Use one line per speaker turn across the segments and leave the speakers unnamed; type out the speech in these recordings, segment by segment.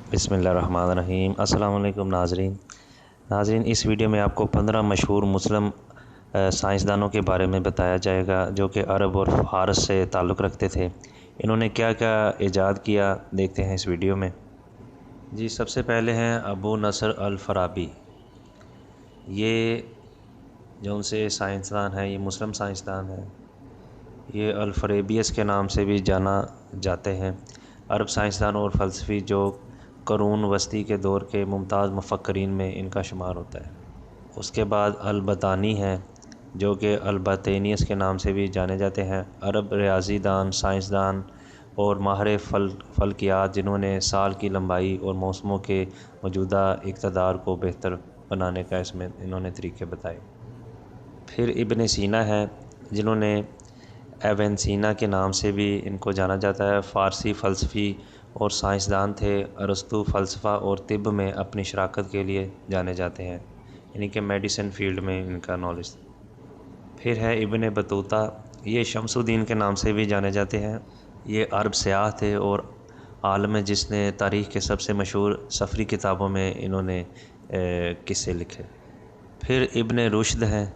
बिस्मिल्लाहिर्रहमानिर्रहीम। अस्सलाम वालेकुम नाज़रीन, इस वीडियो में आपको 15 मशहूर मुस्लिम साइंसदानों के बारे में बताया जाएगा जो कि अरब और फ़ारस से ताल्लुक़ रखते थे। इन्होंने क्या क्या ईजाद किया, देखते हैं इस वीडियो में। जी, सबसे पहले हैं अबू नसर अल फ़ाराबी। ये जो उनसे साइंसदान हैं, ये मुस्लिम साइंसदान हैं। ये अल-फ़रेबियस के नाम से भी जाना जाते हैं। अरब साइंसदान और फ़लसफ़ी जो क़ुरून वस्ती के दौर के मुमताज़ मुफ़क्किरीन में इनका शुमार होता है। उसके बाद अल-बतानी हैं जो कि अल-बतेनियस के नाम से भी जाने जाते हैं। अरब रियाज़ी दान, साइंसदान और माहिर फ़ल्कियात जिन्होंने साल की लंबाई और मौसमों के मौजूदा इक़्तिदार को बेहतर बनाने का इसमें इन्होंने तरीक़े बताए। फिर इब्न सीना है जिन्होंने एवेंसीना के नाम से भी इनको जाना जाता है। फ़ारसी फ़लसफ़ी और साइंसदान थे। अरस्तु फ़लसफ़ा और तिब में अपनी शराकत के लिए जाने जाते हैं, यानी कि मेडिसिन फ़ील्ड में इनका नॉलेज। फिर है इब्न बतूता, ये शमसुद्दीन के नाम से भी जाने जाते हैं। ये अरब सयाह थे और आलम जिसने तारीख़ के सबसे मशहूर सफ़री किताबों में इन्होंने किस्से लिखे। फिर इब्न रुश्द हैं,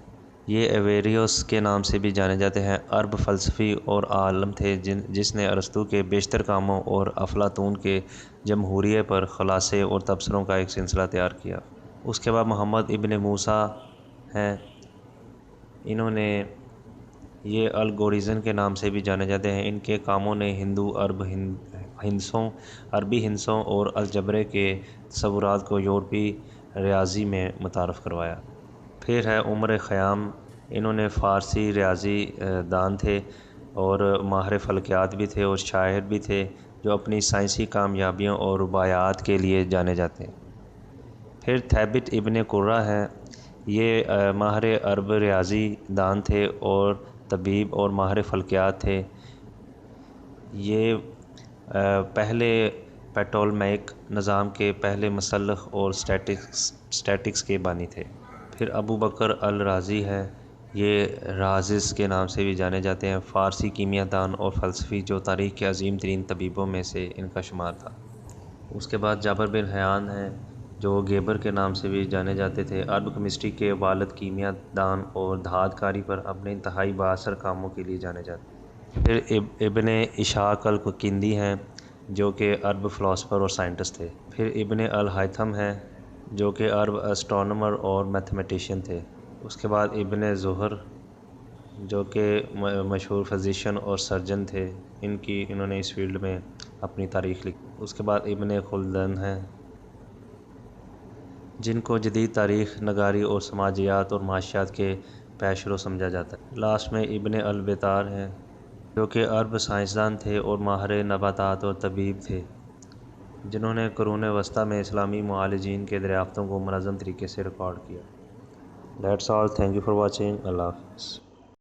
ये एवेरियस के नाम से भी जाने जाते हैं। अरब फ़लसफ़ी और आलम थे जिसने अरस्तु के बेशतर कामों और अफलातून के जमहूरिये पर ख़ुलासे और तबसरों का एक सिलसिला तैयार किया। उसके बाद मोहम्मद इब्न मूसा हैं, इन्होंने ये अलगोरिज़म के नाम से भी जाने जाते हैं। इनके कामों ने अरबी हिंसों और अलजबरे के तसव्वुरात को यूरोपी रियाज़ी में मुतारफ़ करवाया। फिर है उमर ख़याम, इन्होंने फ़ारसी रियाज़ी दान थे और माहिर फ़ल्कियात भी थे और शायर भी थे जो अपनी साइंसी कामयाबियों और रुबायात के लिए जाने जाते हैं। फिर थैबित इब्न कुर्रा हैं, ये माहिर अरब रियाज़ी दान थे और तबीब और माहिर फ़ल्कियात थे। ये पहले पैटोलमैक निज़ाम के पहले मसल्लख़ और स्टैटिक्स के बानी थे। फिर अबू बकर अल राज़ी हैं, ये राज़िस के नाम से भी जाने जाते हैं। फ़ारसी कीमियादान और फ़लसफ़ी जो तारीख़ के अज़ीम तरीन तबीबों में से इनका शुमार था। उसके बाद जाबर बिन हयान हैं जो गेबर के नाम से भी जाने जाते थे। अरब केमिस्ट्री के वालिद कीमियादान और धातकारी पर अपने इंतहाई बाअसर कामों के लिए जाने जाते हैं। फिर इब्न इशाक अल किंदी हैं जो कि अरब फ़िलासफ़र और साइंटिस्ट थे। फिर इब्न अल हैथम हैं जो कि अरब एस्ट्रोनॉमर और मैथमेटिशियन थे। उसके बाद इब्न ज़ुहर जो कि मशहूर फ़िज़िशियन और सर्जन थे, इन्होंने इस फील्ड में अपनी तारीख़ लिखी। उसके बाद इब्न खुल्दन हैं जिनको जदीद तारीख़ नगारी और समाजियात और माशियात के पेशरो समझा जाता है। लास्ट में इब्न अल बेतार हैं जो कि अरब साइंसदान थे और माहिर नबातात और तबीब थे जिन्होंने क़ुरून वस्ता में इस्लामी मुआलिजीन के दरियाफ़्तों को मुनज़्ज़म तरीके से रिकॉर्ड किया। That's all. Thank you for watching. Allah Hafiz.